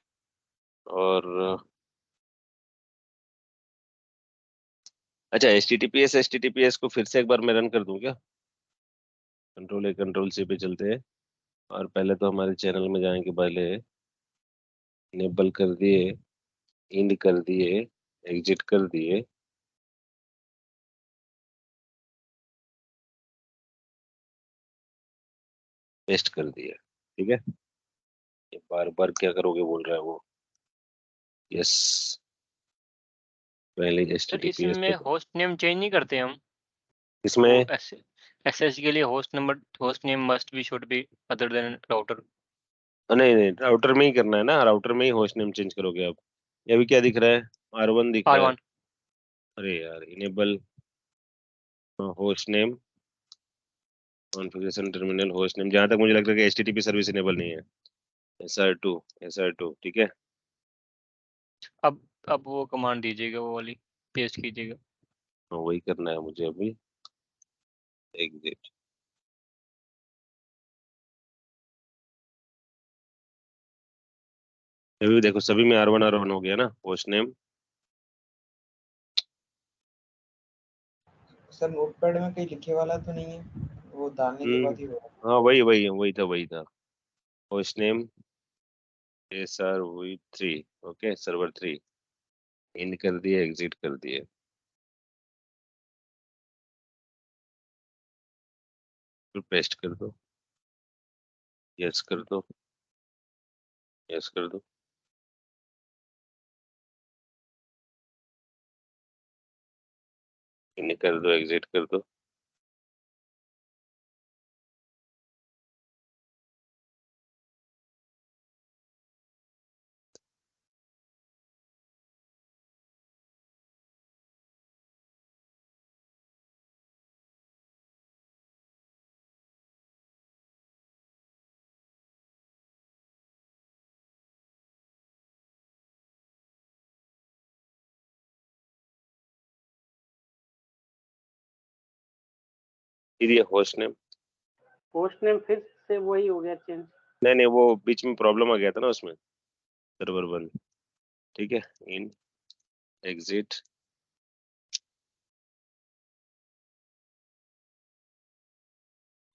और अच्छा H T T P S को फिर से एक बार मैं रन कर दूं क्या। कंट्रोल C पे चलते हैं, और पहले तो हमारे चैनल में जाने के पहले इनेबल कर दिए, इंड कर दिए, एग्जिट कर दिए, पेस्ट कर दिया, ठीक है। ये बार बार क्या करोगे बोल रहा है वो। यस, पहले H T sir T P S इसमें पे। होस्ट नेम चेंज नहीं करते हम वो इसमें SS के लिए host name must be should be other than router. नहीं नहीं, राउटर में ही करना है ना, राउटर में ही होस्ट नेम चेंज करोगे आप। ये अभी क्या दिख रहा है, R1 दिख रहा है। R1 अरे यार, enable host name configuration terminal host name, जहां तक मुझे लगता है कि HTTP सर्विस इनेबल नहीं है। SR2 ठीक है। अब वो कमांड दीजिएगा, वो वाली पेस्ट कीजिएगा। हाँ, वही करना है मुझे अभी। एग्जिट। अभी देखो सभी में R1 हो गया ना होस्ट नेम। सर नोटपैड में कहीं लिखे वाला तो नहीं है, वो डालने के बाद ही होगा। हाँ वही था। Host name SR3, okay, server 3, इन कर दिए, एग्जिट कर दिए। फिर पेस्ट कर दो, यस कर दो, यस कर दो। इन कर दो, एग्जिट कर दो। फिर ये होस्ट नेम, पोस्ट नेम फिर से वही हो गया चेंज। नहीं वो बीच में प्रॉब्लम आ गया था ना उसमें, सर्वर 1, ठीक है, इन एग्जिट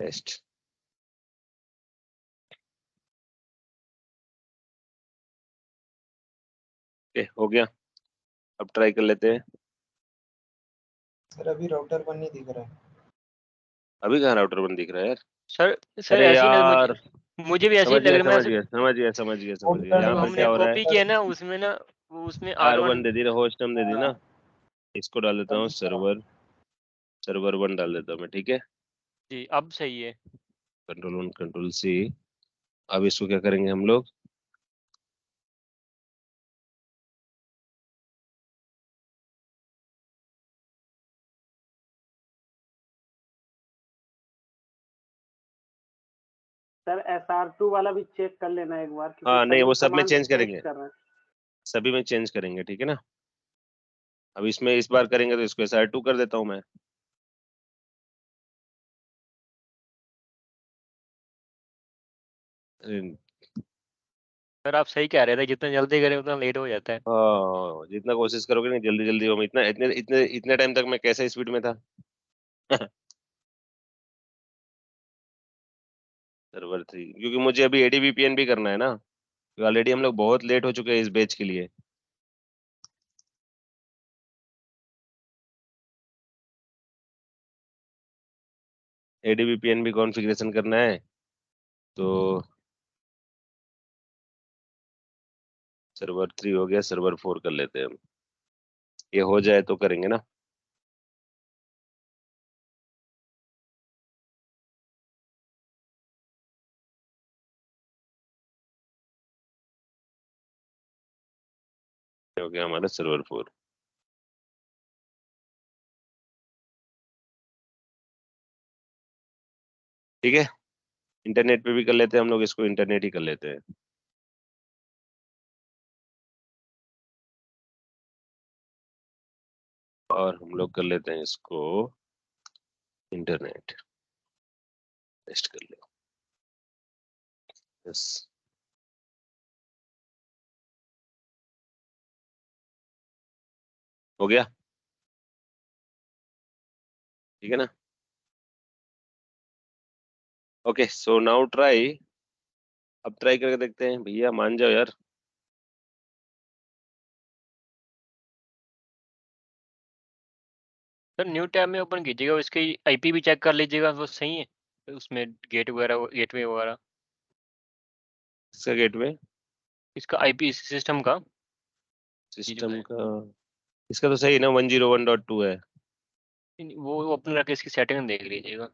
टेस्ट, हो गया। अब ट्राई कर लेते हैं। सर अभी राउटर 1 नहीं दिख रहा है। अभी कहाँ राउटर 1 दिख रहा है यार? सर अरे ऐसे ही ना यार, मुझे भी ऐसे ही समझ लग गया रहा है। मैं समझ गया समझ गया समझ गया समझ गया, यहाँ जब पर हमने क्या हो रहा है, कॉपी किया ना उसमें ना, वो उसमें R1 R1। दे दी ना, होस्ट नेम दे दी ना, इसको डाल देता हूँ सर्वर 1 डाल देता हूँ मैं, ठीक है, जी अब सही है। Ctrl+1 Ctrl+C। अब इसको क्या करेंगे हम लोग, सर SR2 वाला भी चेक कर लेना एक बार, क्योंकि हाँ नहीं सभी वो सब में कमांड चेंज टेस्ट करेंगे, कर रहे हैं। सभी में चेंज करेंगे, ठीक है ना। अब इसमें इस बार करेंगे तो इसको SR2 कर देता हूँ मैं। अरे, सर आप सही कह रहे थे, जितना जल्दी करें उतना लेट हो जाता है। हाँ जितना कोशिश करोगे ना जल्दी जल्दी हो, इतना इतने इतने इतने टाइम तक मैं कैसे स्पीड में था। सर्वर 3, क्योंकि मुझे अभी ADVPN भी करना है ना, ऑलरेडी हम लोग बहुत लेट हो चुके हैं इस बैच के लिए। ADVPN भी कॉन्फ़िगरेशन करना है, तो सर्वर 3 हो गया, सर्वर 4 कर लेते हैं हम, ये हो जाए तो करेंगे ना। ये हो गया हमारा सर्वर 4, ठीक है। इंटरनेट पे भी कर लेते हैं हम लोग इसको, इंटरनेट ही कर लेते हैं। और हम लोग कर लेते हैं इसको इंटरनेट, टेस्ट कर लो, यस, हो गया, ठीक है ना। ओके सो नाउ ट्राई, अब ट्राई करके देखते हैं, भैया मान जाओ यार। सर न्यू टैब में ओपन कीजिएगा, उसकी IP भी चेक कर लीजिएगा, वो सही है उसमें, गेटवे वगैरह। इसका गेटवे इसका IP सिस्टम का, ये जो सिस्टम है, का, इसका तो सही है ना, 101.2 है, वो अपने रख के इसकी सेटिंग देख लीजिएगा।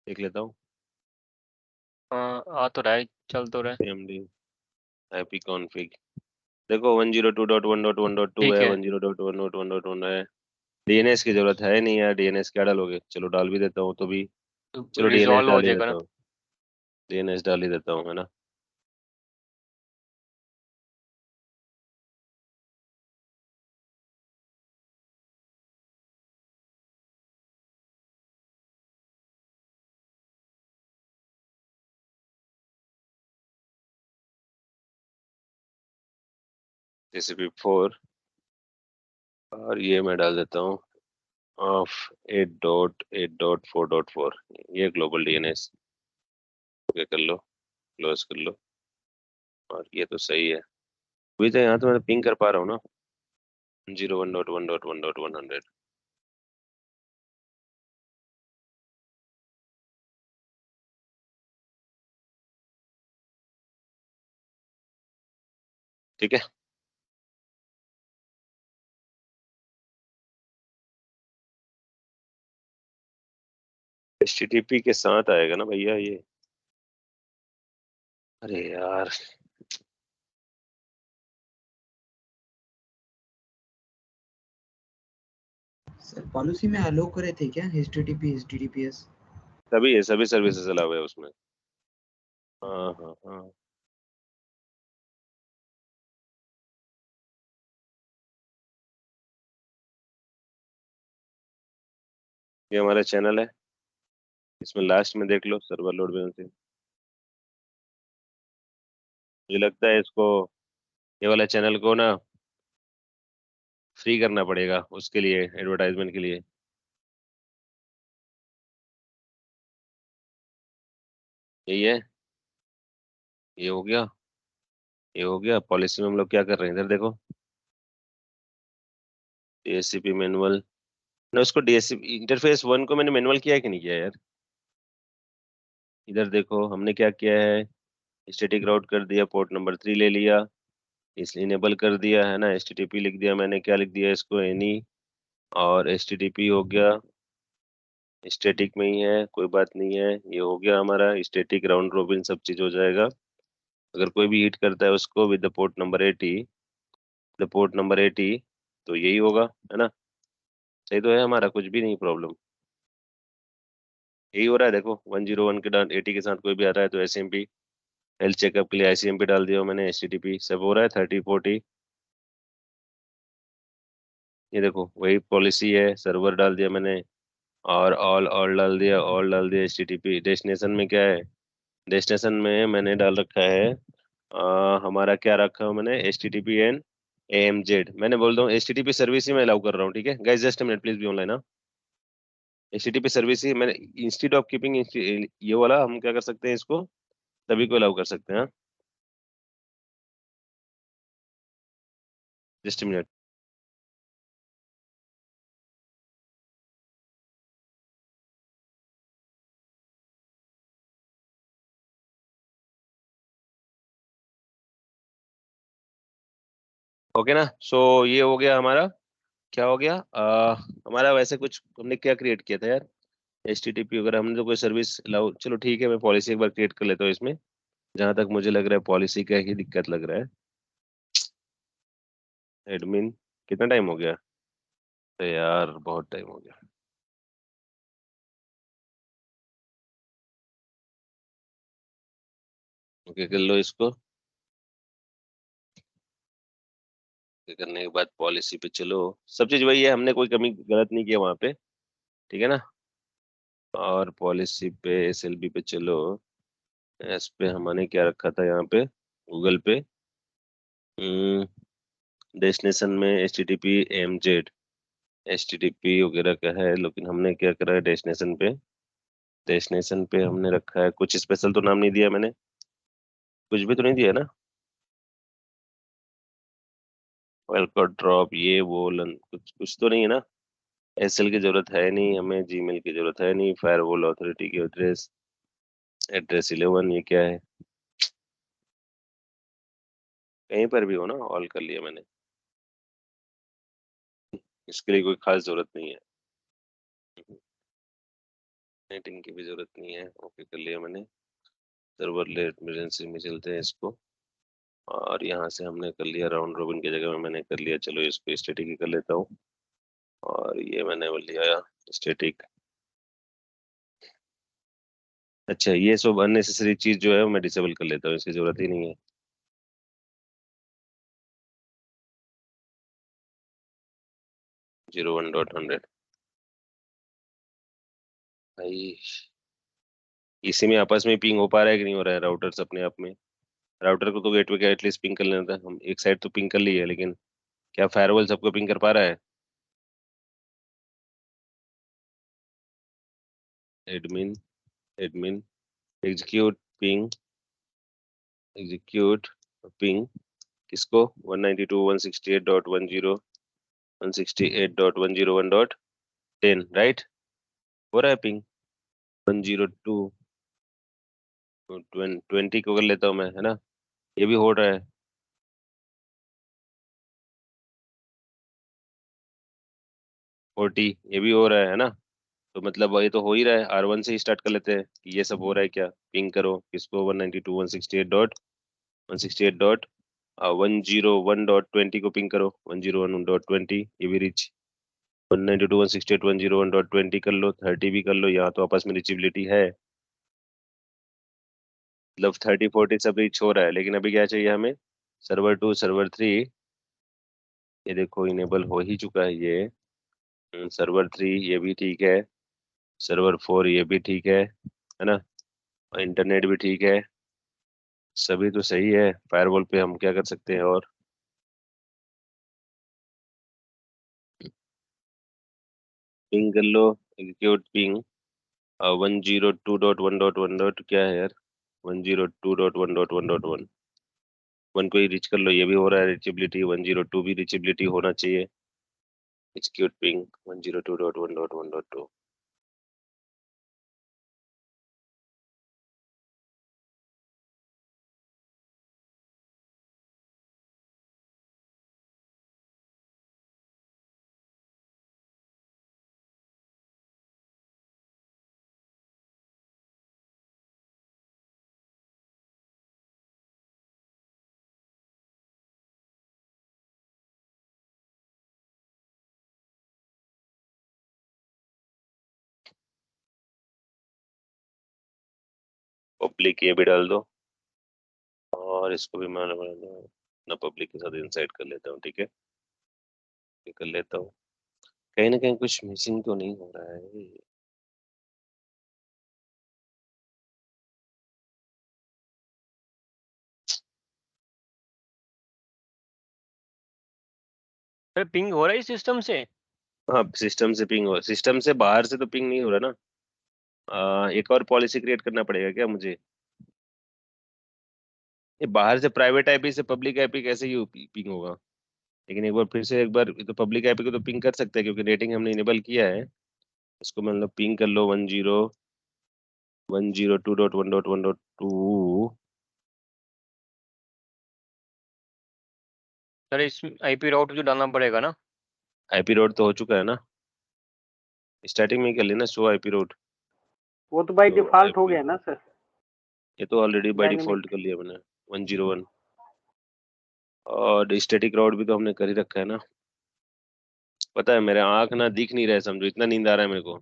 देख लेता हूँ। हाँ आ तो रहा है, चल तो रहा है। AMD IP config, देखो 102.1.1.2 ठीक है, है, 102.1.1.1 है। DNS की जरूरत है नहीं यार, DNS क्या डालोगे, चलो डाल भी देता हूँ तो भी, तो चलो DNS रिजॉल्व हो डाल ही जाएगा देता ना। हूँ, DNS डाल ही देता हूँ, है ना। TCP/4, और ये मैं डाल देता हूँ ऑफ 8.8.4.4, ये ग्लोबल DNS, ओके कर लो, क्लोज कर लो, और ये तो सही है। अभी तो यहाँ तो मैं पिंग कर पा रहा हूँ ना, 101.1.1.100, ठीक है। HTTP के साथ आएगा ना भैया ये, अरे यार, सर पॉलिसी में अलो करे थे क्या HTTP HTTPS? सभी है, सभी सर्विसेज अलाउ है उसमें, हाँ हाँ हाँ। ये हमारा चैनल है, इसमें लास्ट में देख लो सर्वर लोड बैलेंसिंग। मुझे लगता है इसको, ये वाला चैनल को ना फ्री करना पड़ेगा उसके लिए, एडवर्टाइजमेंट के लिए। यही है, ये हो गया, ये हो गया। पॉलिसी में हम लोग क्या कर रहे हैं, इधर देखो, डीएससीपी मैनुअल ना, उसको डीएससीपी इंटरफेस 1 को मैंने मैनुअल किया है कि नहीं किया यार। इधर देखो हमने क्या किया है, स्टैटिक राउट कर दिया, पोर्ट नंबर 3 ले लिया, इसलिए इनेबल कर दिया है ना। एचटीटीपी लिख दिया मैंने, क्या लिख दिया इसको, एनी, और एचटीटीपी हो गया, स्टैटिक में ही है, कोई बात नहीं है। ये हो गया हमारा स्टैटिक राउंड रोबिन, सब चीज हो जाएगा। अगर कोई भी हिट करता है उसको with the port number 80, the port number 80, तो यही होगा, है ना। सही तो है हमारा, कुछ भी नहीं प्रॉब्लम, यही हो रहा है। देखो 101 के डाल 80 के साथ कोई भी आ रहा है तो एसएमपी, हेल्थ चेकअप के लिए आईसीएमपी डाल दिया मैंने, एचटीटीपी सब हो रहा है 3040। ये देखो वही पॉलिसी है, सर्वर डाल दिया मैंने, और ऑल डाल दिया, ऑल डाल दिया। एचटीटीपी डेस्टिनेशन में क्या है, डेस्टिनेशन में मैंने डाल रखा है, हमारा क्या रखा है मैंने, H T T P N AMZ। मैंने बोल रहा हूँ H T T P service ही मैं अलाउ कर रहा हूँ, ठीक है guys, just minute please be online. हाँ, H T T P service ही मैंने, इंस्टीड ऑफ कीपिंग ये वाला हम क्या कर सकते हैं, इसको सभी को अलाउ कर सकते हैं। Just minute. ओके ना, सो ये हो गया हमारा, क्या हो गया, हमारा वैसे कुछ हमने क्या क्रिएट किया था यार, एच टी टी पी वगैरह हमने तो कोई सर्विस अलाउ, चलो ठीक है, मैं पॉलिसी एक बार क्रिएट कर लेता हूँ इसमें। जहां तक मुझे लग रहा है पॉलिसी का ही दिक्कत लग रहा है। एडमिन, कितना टाइम हो गया, तो यार बहुत टाइम हो गया। ओके कर लो इसको, ओके करने के बाद पॉलिसी पे चलो। सब चीज वही है, हमने कोई कमी गलत नहीं किया वहां पे, ठीक है ना। और पॉलिसी पे एसएलबी पे चलो, एस पे हमने क्या रखा था यहाँ पे, गूगल पे, डेस्टिनेशन में H T T P AMZ, H T T P वगैरह का है, लेकिन हमने क्या करा है डेस्टिनेशन पे, डेस्टिनेशन पे हमने रखा है, कुछ स्पेशल तो नाम नहीं दिया मैंने, कुछ भी तो नहीं दिया ना, वेलकम ड्रॉप ये वो कुछ कुछ तो नहीं है ना। एसएल की जरूरत है नहीं हमें, जीमेल की जरूरत है नहीं, फायरवॉल अथॉरिटी की एड्रेस, एड्रेस 11, ये क्या है, कहीं पर भी हो ना, ऑल कर लिया मैंने, इसके लिए कोई खास जरूरत नहीं है। नेटिंग की भी जरूरत नहीं है, ओके कर लिया मैंने। सर्वर लेट इमरजेंसी में चलते हैं इसको, और यहाँ से हमने कर लिया राउंड रोबिन की जगह में मैंने कर लिया, चलो इसको स्टैटिक ही कर लेता हूँ। और ये मैंने वो लिया स्टैटिक। अच्छा, ये सब अननेसेसरी चीज जो है वो मैं डिसेबल कर लेता हूँ, इसकी जरूरत ही नहीं है। 01.100 भाई, इसी में आपस में पिंग हो पा रहा है कि नहीं हो रहा है, राउटर्स अपने आप में। राउटर को तो गेटवे का एटलीस्ट पिंग कर लेना था, हम एक साइड तो पिंग कर ली है, लेकिन क्या फायरवॉल सबको पिंग कर पा रहा है। Admin, admin, execute ping, execute ping, किसको, 192.168.10, 168.101.10, राइट, हो रहा है पिंग। 102 20 को कर लेता हूँ मैं, है ना, ये भी हो रहा है। 40 ये भी हो रहा है ना। तो मतलब ये तो हो ही रहा है, R1 से ही स्टार्ट कर लेते हैं कि ये सब हो रहा है क्या। पिंग करो किसको, 192.168.101.20 को पिंग करो, 101.20, ये भी रीच 192.168.101.20 कर लो, 30 भी कर लो, यहाँ तो आपस में रीचेबिलिटी है, मतलब 30 40 सब रीच हो रहा है। लेकिन अभी क्या चाहिए हमें, सर्वर 2 सर्वर 3, ये देखो इनेबल हो ही चुका है ये, सर्वर 3 ये भी ठीक है, सर्वर 4 ये भी ठीक है ना, और इंटरनेट भी ठीक है, सभी तो सही है। फायरवॉल पे हम क्या कर सकते हैं? और पिंग कर लो, एग्जीक्यूट पिंग 102.1.1. क्या है यार? 102.1.1.1 वन को ही रीच कर लो, ये भी हो रहा है रीचेबिलिटी। 102 भी रीचेबिलिटी होना चाहिए। Execute ping 102.1.1.2। पब्लिक ये भी डाल दो, और इसको भी मैं अपना पब्लिक के साथ इंसाइड कर लेता हूँ। ठीक है, ये कर लेता हूँ। कहीं ना कहीं कुछ मिसिंग तो नहीं हो रहा है। अरे पिंग हो रहा है सिस्टम से? हाँ, सिस्टम से पिंग हो, सिस्टम से बाहर से तो पिंग नहीं हो रहा ना। एक और पॉलिसी क्रिएट करना पड़ेगा क्या मुझे? ये बाहर से प्राइवेट आईपी से पब्लिक आईपी कैसे ही पिंग होगा? लेकिन एक बार फिर से, एक बार तो पब्लिक आईपी को तो पिंग कर सकते हैं क्योंकि रेटिंग हमने इनेबल किया है। इसको मतलब पिंग कर लो 102.1.1.2। अरे इस आईपी राउट जो डालना पड़ेगा ना? आईपी रोड तो हो चुका है ना, स्टार्टिंग में ही कर लेना शो आईपी रोड। वो तो बाई तो डिफॉल्ट हो आईपी, गया ना सर। ये तो ऑलरेडी बाय डिफॉल्ट डायनेमिक। कर लिया मैंने 101। और स्टैटिक राउट भी तो हमने कर ही रखा है ना। पता है मेरे आंख ना दिख नहीं रहा है, समझो इतना नींद आ रहा है मेरे को।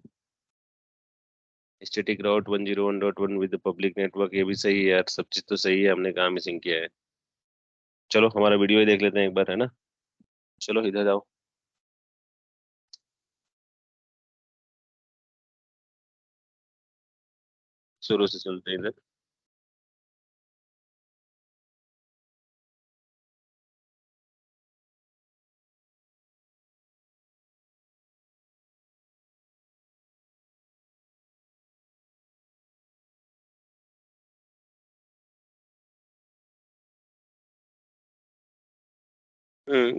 Static route 101.1 with public network, ये भी सही है यार, सब चीज तो सही है, हमने कहाँ मिसिंग किया है। चलो हमारा वीडियो ही देख लेते हैं एक बार, है ना। चलो इधर जाओ, शुरू से चलते हैं इधर।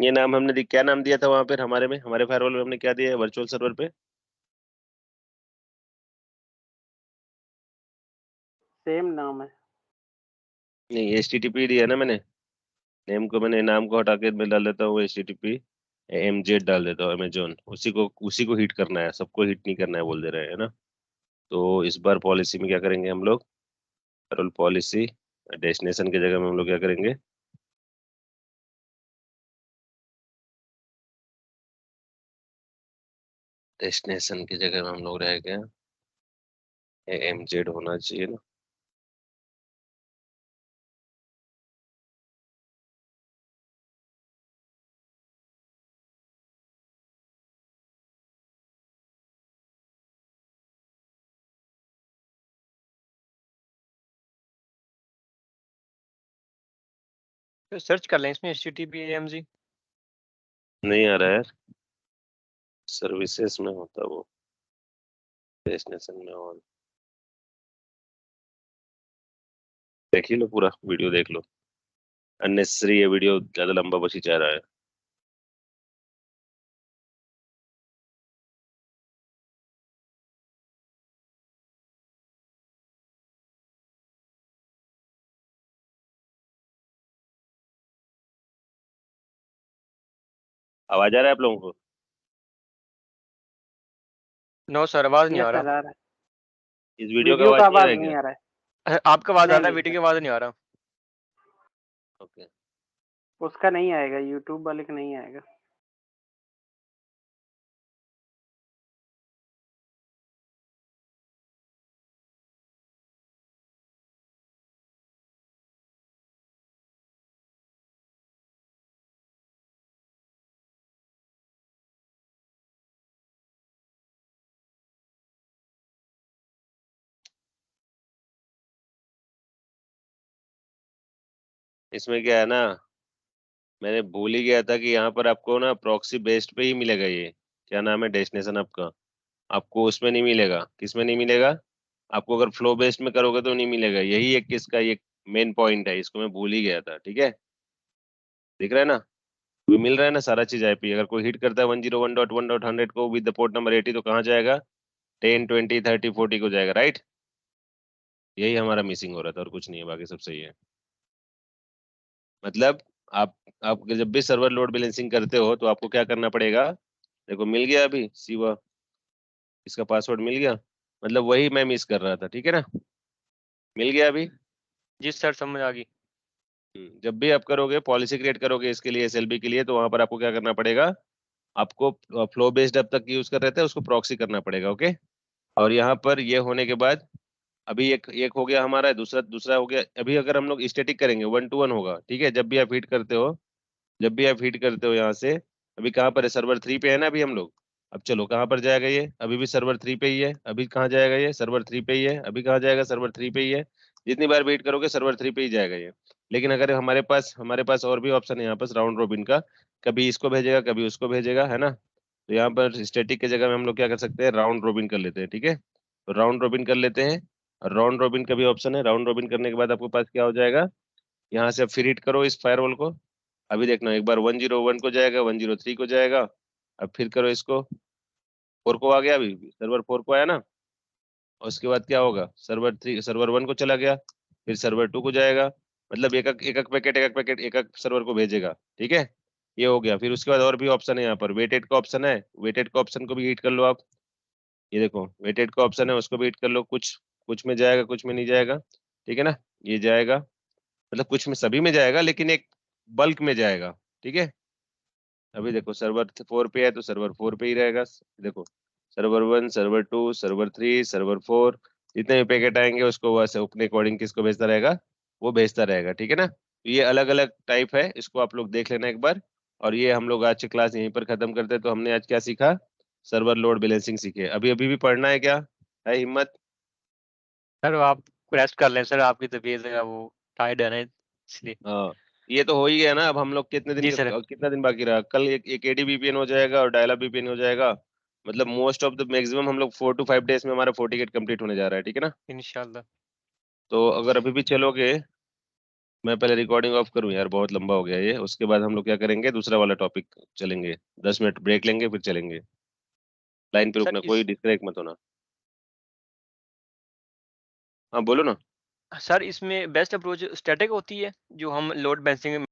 ये नाम हमने क्या नाम दिया था वहां पर हमारे में, हमारे फायरवॉल में हमने क्या दिया है वर्चुअल सर्वर पे? सेम नाम है। नहीं, HTTP दिया ना मैंने। नेम को, मैंने नाम को हटा के मैं डाल देता हूँ HTTP MZ डाल देता हूँ, अमेजोन। उसी को हिट करना है, सबको हिट नहीं करना है बोल दे रहे हैं, है ना। तो इस बार पॉलिसी में क्या करेंगे हम लोग? रोल पॉलिसी, डेस्टिनेशन की जगह में हम लोग क्या करेंगे? डेस्टिनेशन की जगह में हम लोग रह गए MZ होना चाहिए ना। तो सर्च कर लें इसमें HTTP AMZ। नहीं आ रहा है यार, सर्विसेज में होता वो, डेस्टिनेशन में। और देख ही लो, पूरा वीडियो देख लो, अननेसेसरी ये वीडियो ज्यादा लंबा बस ही जा रहा है। आवाज आ रहा है आप लोगों को? नो सर, आवाज नहीं यस आ सर, रहा। आ रहा है। इस वीडियो का वीडियो आवाज का नहीं आ रहा आवाज है नहीं क्या? आ रहा है। आपका आवाज आ रहा है, नहीं वीडियो सर, की आवाज नहीं आ रहा। ओके। उसका नहीं आएगा, यूट्यूब वाले का नहीं आएगा। इसमें क्या है ना, मैंने भूल ही गया था कि यहाँ पर आपको ना प्रॉक्सी बेस्ड पे ही मिलेगा ये, क्या नाम है डेस्टिनेशन आपका, आपको उसमें नहीं मिलेगा। किसमें नहीं मिलेगा? आपको अगर फ्लो बेस्ड में करोगे तो नहीं मिलेगा। यही एक किसका ये मेन पॉइंट है, इसको मैं भूल ही गया था। ठीक है, दिख रहा है ना, तो मिल रहा है ना सारा चीज आईपी। अगर कोई हिट करता है 101.1.100 को विद द पोर्ट नंबर 80 तो कहाँ जाएगा? 10, 20, 30, 40 को जाएगा, राइट। यही हमारा मिसिंग हो रहा था और कुछ नहीं है, बाकी सब सही है। मतलब आप जब भी सर्वर लोड बैलेंसिंग करते हो तो आपको क्या करना पड़ेगा? देखो मिल गया अभी शिवा, इसका पासवर्ड मिल गया, मतलब वही मैं मिस कर रहा था। ठीक है ना, मिल गया अभी। जी सर, समझ आ गई। जब भी आप करोगे पॉलिसी क्रिएट करोगे इसके लिए एसएलबी के लिए, तो वहां पर आपको क्या करना पड़ेगा? आपको फ्लो बेस्ड अब तक यूज कर रहे थे उसको प्रॉक्सी करना पड़ेगा। ओके, और यहाँ पर ये होने के बाद अभी एक एक हो गया हमारा, दूसरा दूसरा हो गया। अभी अगर हम लोग स्टैटिक करेंगे 1 to 1 होगा। ठीक है, जब भी आप हिट करते हो, जब भी आप हिट करते हो यहाँ से, अभी कहाँ पर है? सर्वर 3 पे है ना अभी हम लोग। अब चलो कहाँ पर जाएगा ये? अभी भी सर्वर 3 पे ही है। अभी कहाँ जाएगा ये? सर्वर 3 पे ही है। अभी कहाँ जाएगा? सर्वर 3 पे ही है। जितनी बार वेट करोगे सर्वर 3 पे ही जाएगा ये। लेकिन अगर हमारे पास और भी ऑप्शन है यहाँ पर राउंड रोबिन का, कभी इसको भेजेगा कभी उसको भेजेगा, है ना। तो यहाँ पर स्टैटिक की जगह में हम लोग क्या कर सकते हैं? राउंड रोबिन कर लेते हैं। ठीक है, तो राउंड रोबिन कर लेते हैं। और राउंड रोबिन का भी ऑप्शन है। राउंड रोबिन करने के बाद आपके पास क्या हो जाएगा? यहाँ से आप फिर हिट करो इस फायरवॉल को। अभी देखना, एक बार 101 को जाएगा, 103 को जाएगा। अब फिर करो इसको, 4 को आ गया, अभी सर्वर 4 को आया ना। और उसके बाद क्या होगा? सर्वर 1 को चला गया, फिर सर्वर 2 को जाएगा। मतलब एक एक सर्वर को भेजेगा। ठीक है, ये हो गया। फिर उसके बाद और भी ऑप्शन है यहाँ पर, वेटेड का ऑप्शन है। वेटेड का ऑप्शन को भी हिट कर लो आप। ये देखो वेटेड का ऑप्शन है, उसको भी हिट कर लो। कुछ कुछ में जाएगा, कुछ में नहीं जाएगा। ठीक है ना, ये जाएगा, मतलब कुछ में, सभी में जाएगा लेकिन एक बल्क में जाएगा। ठीक है, अभी देखो सर्वर 4 पे है तो सर्वर 4 पे ही रहेगा। देखो सर्वर 1, सर्वर 2, सर्वर 3, सर्वर 4, जितने भी पैकेट आएंगे उसको वैसे अपने अकॉर्डिंग किसको भेजता रहेगा? वो भेजता रहेगा। ठीक है ना, तो ये अलग अलग टाइप है, इसको आप लोग देख लेना एक बार। और ये हम लोग आज की क्लास यहीं पर खत्म करते हैं। तो हमने आज क्या सीखा? सर्वर लोड बैलेंसिंग सीखे। अभी अभी भी पढ़ना है क्या? है हिम्मत? सर आप रेस्ट कर लें सर, आपकी तबीयत है वो टायर्ड है ना, इसलिए। हाँ, ये तो हो ही गया ना। अब हम लोग जी सर। कितना दिन बाकी रहा? कल एक एडी बीपीएन हो जाएगा और डायला बीपीएन हो जाएगा। मतलब मोस्ट ऑफ द मैक्सिमम हम लोग 4 to 5 डेज में हमारा 40 गेट कंप्लीट होने जा रहा है। ठीक है ना, इंशाल्लाह। तो अगर अभी भी चलोगे, मैं पहले रिकॉर्डिंग ऑफ करूं यार, बहुत लंबा हो गया ये। उसके बाद हम लोग क्या करेंगे? दूसरा वाला टॉपिक चलेंगे, 10 मिनट ब्रेक लेंगे फिर चलेंगे। लाइन पे सर रुकना, कोई डिस्कनेक्ट मत होना। हाँ बोलो ना। सर इसमें बेस्ट अप्रोच स्टैटिक होती है जो हम लोड बैलेंसिंग